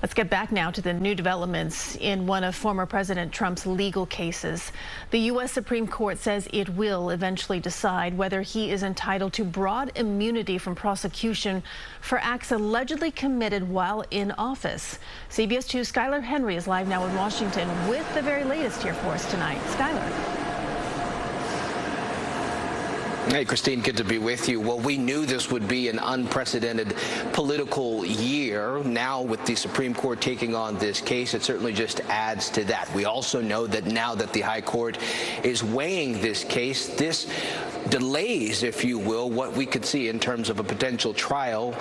Let's get back now to the new developments in one of former President Trump's legal cases. The U.S. Supreme Court says it will eventually decide whether he is entitled to broad immunity from prosecution for acts allegedly committed while in office. CBS 2's Skyler Henry is live now in Washington with the very latest here for us tonight. Skyler. Hey, Christine, good to be with you. Well, we knew this would be an unprecedented political year. Now, with the Supreme Court taking on this case, it certainly just adds to that. We also know that now that the High Court is weighing this case, this delays, if you will, what we could see in terms of a potential trial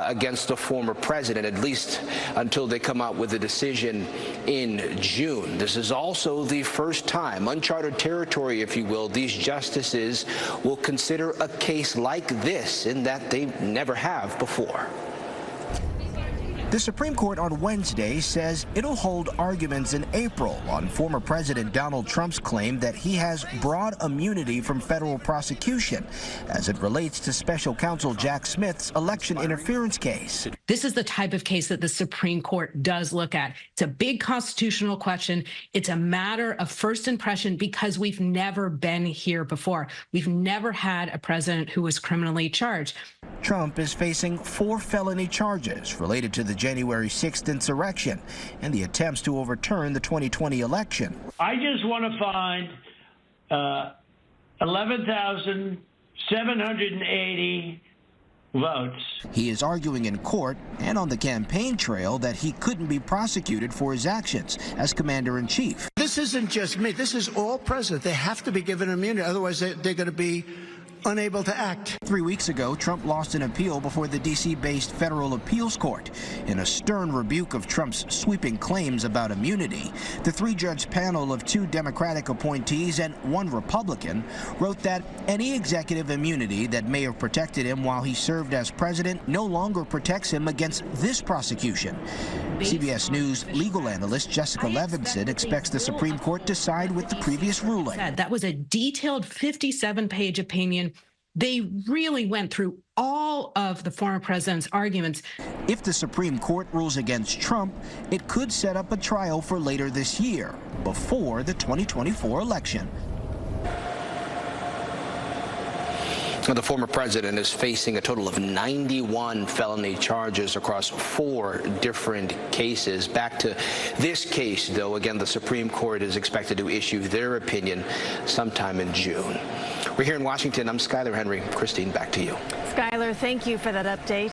against the former president, at least until they come out with a decision in June. This is also the first time, uncharted territory, if you will, these justices will consider a case like this in that they never have before. The Supreme Court on Wednesday says it'll hold arguments in April on former President Donald Trump's claim that he has broad immunity from federal prosecution as it relates to special counsel Jack Smith's election interference case. This is the type of case that the Supreme Court does look at. It's a big constitutional question. It's a matter of first impression because we've never been here before. We've never had a president who was criminally charged. Trump is facing 4 felony charges related to the January 6th insurrection and the attempts to overturn the 2020 election. I just want to find 11,780 votes. He is arguing in court and on the campaign trail that he couldn't be prosecuted for his actions as commander-in-chief. This isn't just me. This is all presidents. They have to be given immunity. Otherwise, they're going to be unable to act. 3 weeks ago, Trump lost an appeal before the D.C.-based federal appeals court. In a stern rebuke of Trump's sweeping claims about immunity, the 3-judge panel of 2 Democratic appointees and 1 Republican wrote that any executive immunity that may have protected him while he served as president no longer protects him against this prosecution. CBS News legal analyst Jessica Levinson expects the Supreme Court to side with the previous ruling. That was a detailed 57-page opinion. They really went through all of the former president's arguments. If the Supreme Court rules against Trump, it could set up a trial for later this year, before the 2024 election. The former president is facing a total of 91 felony charges across 4 different cases. Back to this case, though, again, the Supreme Court is expected to issue their opinion sometime in June. We're here in Washington. I'm Skyler Henry. Christine, back to you. Skyler, thank you for that update.